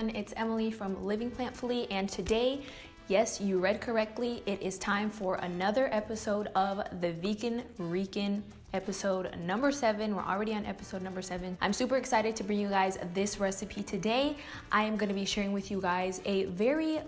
everyone, it's Emily from Living Plantfully, and today, yes, you read correctly, it is time for another episode of the Vegan Rican episode number 7. We're already on episode number 7. I'm super excited to bring you guys this recipe today. I am going to be sharing with you guys a very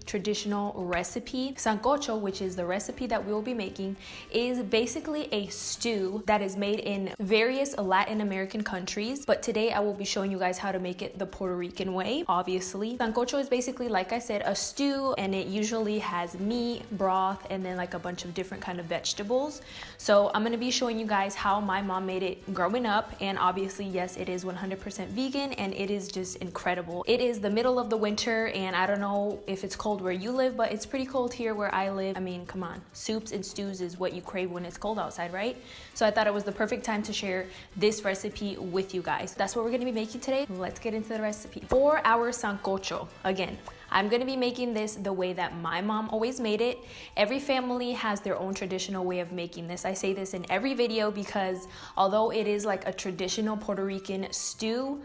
traditional recipe. Sancocho, which is the recipe that we will be making, is basically a stew that is made in various Latin American countries, but today I will be showing you guys how to make it the Puerto Rican way, obviously. Sancocho is basically, like I said, a stew, and it usually has meat, broth, and then like a bunch of different kind of vegetables. So I'm going to be showing you guys how my mom made it growing up, and obviously, yes, it is 100% vegan, and it is just incredible. It is the middle of the winter, and I don't know if it's cold where you live, but it's pretty cold here where I live. I mean, come on, soups and stews is what you crave when it's cold outside, right? So I thought it was the perfect time to share this recipe with you guys. That's what we're gonna be making today. Let's get into the recipe. For our sancocho, again, I'm gonna be making this the way that my mom always made it. Every family has their own traditional way of making this. I say this in every video because although it is like a traditional Puerto Rican stew,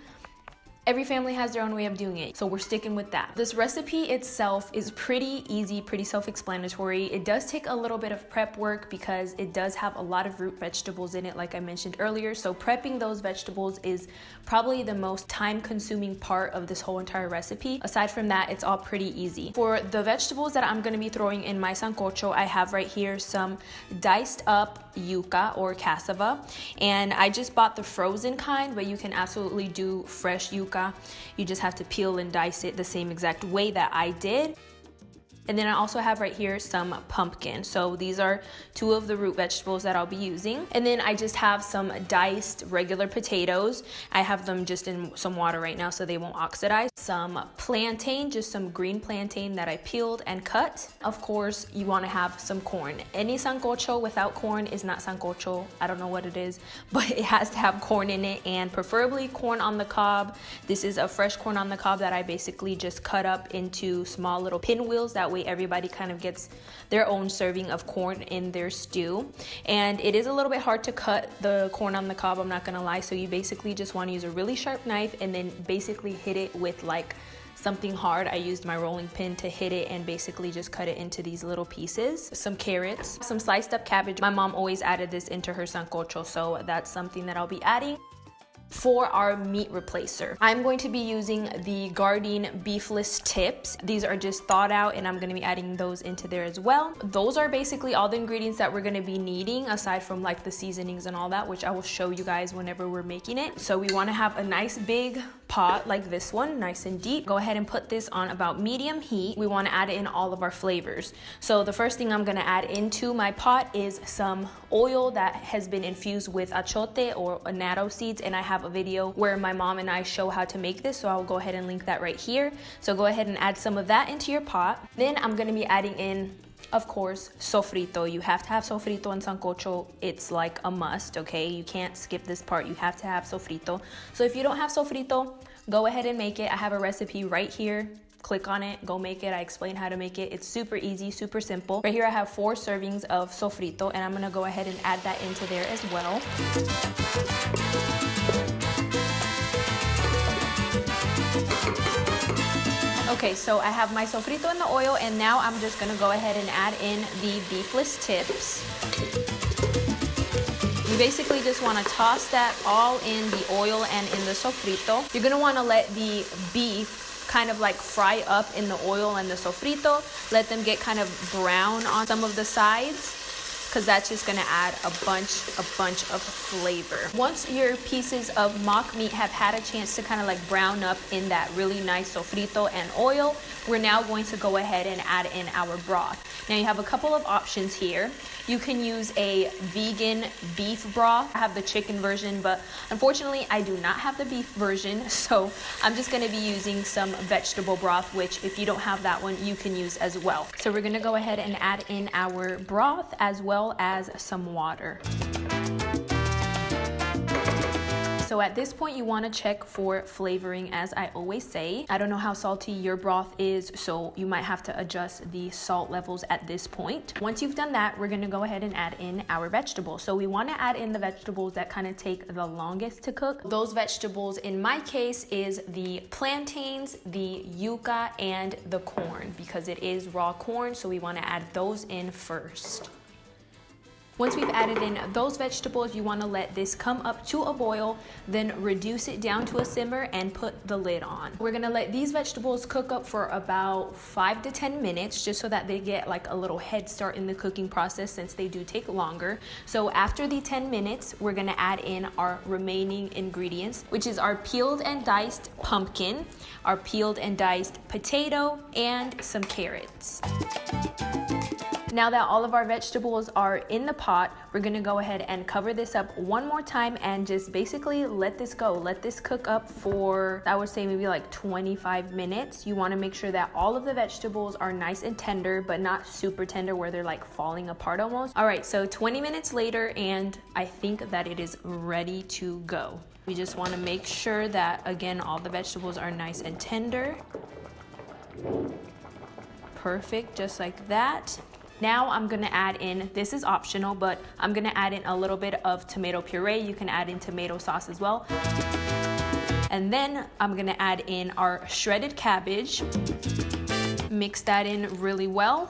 every family has their own way of doing it, so we're sticking with that. This recipe itself is pretty easy, pretty self-explanatory. It does take a little bit of prep work because it does have a lot of root vegetables in it, like I mentioned earlier. So prepping those vegetables is probably the most time-consuming part of this whole entire recipe. Aside from that, it's all pretty easy. For the vegetables that I'm gonna be throwing in my sancocho, I have right here some diced up yuca or cassava, and I just bought the frozen kind, but you can absolutely do fresh yuca. You just have to peel and dice it the same exact way that I did. And then I also have right here some pumpkin. So these are two of the root vegetables that I'll be using. And then I just have some diced regular potatoes. I have them just in some water right now so they won't oxidize. Some plantain, just some green plantain that I peeled and cut. Of course, you want to have some corn. Any sancocho without corn is not sancocho. I don't know what it is, but it has to have corn in it, and preferably corn on the cob. This is a fresh corn on the cob that I basically just cut up into small little pinwheels. That way everybody kind of gets their own serving of corn in their stew. And it is a little bit hard to cut the corn on the cob, I'm not gonna lie, so you basically just want to use a really sharp knife and then basically hit it with like something hard. I used my rolling pin to hit it and basically just cut it into these little pieces. Some carrots, some sliced up cabbage. My mom always added this into her sancocho, so that's something that I'll be adding. For our meat replacer, I'm going to be using the Gardein beefless tips. These are just thawed out, and I'm going to be adding those into there as well. Those are basically all the ingredients that we're going to be needing, aside from like the seasonings and all that, which I will show you guys whenever we're making it. So we want to have a nice big pot like this one, nice and deep. Go ahead and put this on about medium heat. We want to add in all of our flavors. So the first thing I'm going to add into my pot is some oil that has been infused with achote or annatto seeds, and I have a video where my mom and I show how to make this, so I'll go ahead and link that right here. So go ahead and add some of that into your pot. Then I'm going to be adding in, of course, sofrito. You have to have sofrito in sancocho. It's like a must, okay? You can't skip this part. You have to have sofrito. So if you don't have sofrito, go ahead and make it. I have a recipe right here. Click on it, go make it. I explain how to make it. It's super easy, super simple. Right here I have 4 servings of sofrito, and I'm gonna go ahead and add that into there as well. Okay, so I have my sofrito in the oil, and now I'm just gonna go ahead and add in the beefless tips. You basically just want to toss that all in the oil and in the sofrito. You're gonna want to let the beef kind of like fry up in the oil and the sofrito. Let them get kind of brown on some of the sides, because that's just gonna add a bunch of flavor. Once your pieces of mock meat have had a chance to kind of like brown up in that really nice sofrito and oil, we're now going to go ahead and add in our broth. Now you have a couple of options here. You can use a vegan beef broth. I have the chicken version, but unfortunately I do not have the beef version, so I'm just gonna be using some vegetable broth, which if you don't have that one, you can use as well. So we're gonna go ahead and add in our broth as well as some water. So So at this point, you want to check for flavoring, as I always say. I don't know how salty your broth is, so you might have to adjust the salt levels at this point. Once you've done that, we're going to go ahead and add in our vegetables. So we want to add in the vegetables that kind of take the longest to cook. Those vegetables in my case is the plantains, the yuca, and the corn, because it is raw corn, so we want to add those in first. Once we've added in those vegetables, you want to let this come up to a boil, then reduce it down to a simmer and put the lid on. We're going to let these vegetables cook up for about 5 to 10 minutes, just so that they get like a little head start in the cooking process, since they do take longer. So after the 10 minutes, we're going to add in our remaining ingredients, which is our peeled and diced pumpkin, our peeled and diced potato, and some carrots. Now that all of our vegetables are in the pot, we're gonna go ahead and cover this up one more time and just basically let this go. Let this cook up for, I would say, maybe like 25 minutes. You wanna make sure that all of the vegetables are nice and tender, but not super tender where they're like falling apart almost. All right, so 20 minutes later, and I think that it is ready to go. We just wanna make sure that, again, all the vegetables are nice and tender. Perfect, just like that. Now I'm gonna add in, this is optional, but I'm gonna add in a little bit of tomato puree. You can add in tomato sauce as well. And then I'm gonna add in our shredded cabbage. Mix that in really well.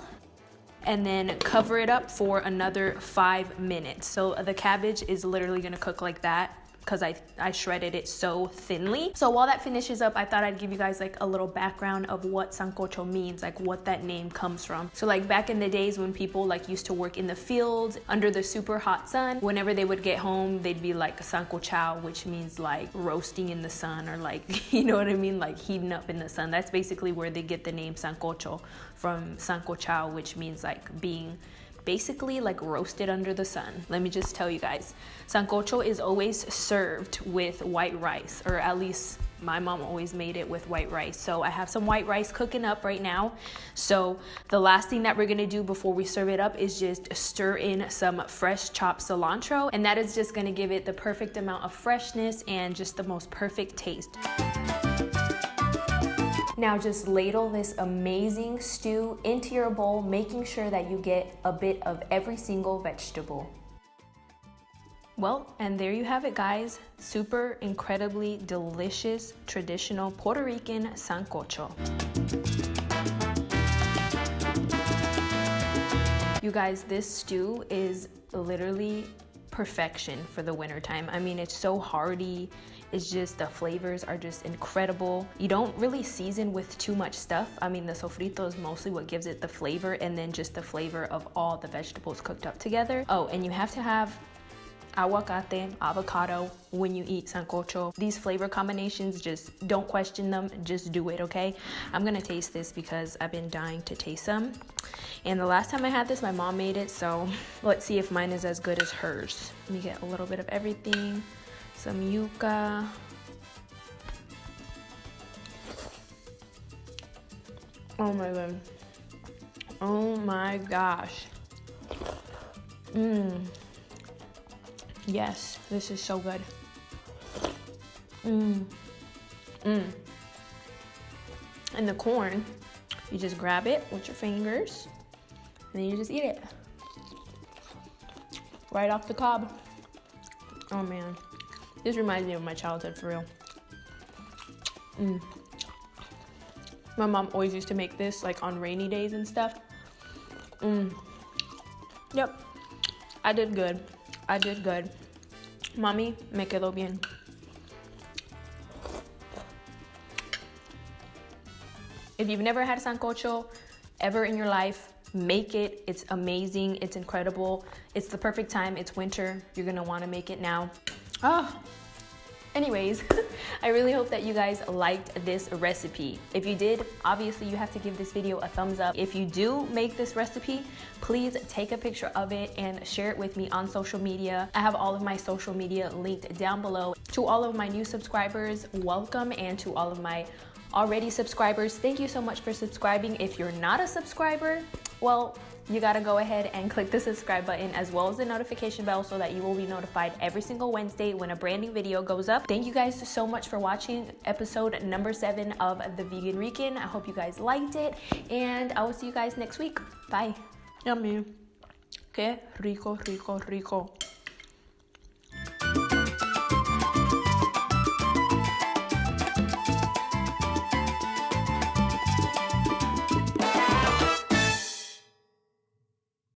And then cover it up for another 5 minutes. So the cabbage is literally gonna cook like that, because I shredded it so thinly. So while that finishes up, I thought I'd give you guys like a little background of what Sancocho means, like what that name comes from. So like back in the days when people like used to work in the fields under the super hot sun, whenever they would get home, they'd be like Sancocho, which means like roasting in the sun, or like, you know what I mean? Like heating up in the sun. That's basically where they get the name Sancocho from, Sancocho, which means like being basically like roasted under the sun. Let me just tell you guys, Sancocho is always served with white rice, or at least my mom always made it with white rice. So I have some white rice cooking up right now. So the last thing that we're gonna do before we serve it up is just stir in some fresh chopped cilantro, and that is just gonna give it the perfect amount of freshness and just the most perfect taste. Now just ladle this amazing stew into your bowl, making sure that you get a bit of every single vegetable. Well, and there you have it, guys. Super incredibly delicious traditional Puerto Rican Sancocho. You guys, this stew is literally perfection for the wintertime. I mean, it's so hearty. It's just, the flavors are just incredible. You don't really season with too much stuff. I mean, the sofrito is mostly what gives it the flavor, and then just the flavor of all the vegetables cooked up together. Oh, and you have to have aguacate, avocado when you eat Sancocho. These flavor combinations, just don't question them, just do it, okay? I'm gonna taste this because I've been dying to taste some. And the last time I had this, my mom made it, so let's see if mine is as good as hers. Let me get a little bit of everything. Some yuca. Oh my god. Oh my gosh. Yes, this is so good. And the corn, you just grab it with your fingers and then you just eat it. Right off the cob. Oh man. This reminds me of my childhood, for real. My mom always used to make this like on rainy days and stuff. Yep, I did good. I did good. Mami, me quedó bien. If you've never had Sancocho ever in your life, make it. It's amazing. It's incredible. It's the perfect time. It's winter. You're gonna want to make it now. Anyways, I really hope that you guys liked this recipe. If you did, obviously you have to give this video a thumbs up. If you do make this recipe, please take a picture of it and share it with me on social media. I have all of my social media linked down below. To all of my new subscribers, welcome, and to all of my already subscribers, thank you so much for subscribing. If you're not a subscriber, well, you gotta go ahead and click the subscribe button as well as the notification bell so that you will be notified every single Wednesday when a brand new video goes up. Thank you guys so much for watching episode number 7 of the Vegan Rican. I hope you guys liked it, and I will see you guys next week. Bye. Yummy. Que rico, rico, rico.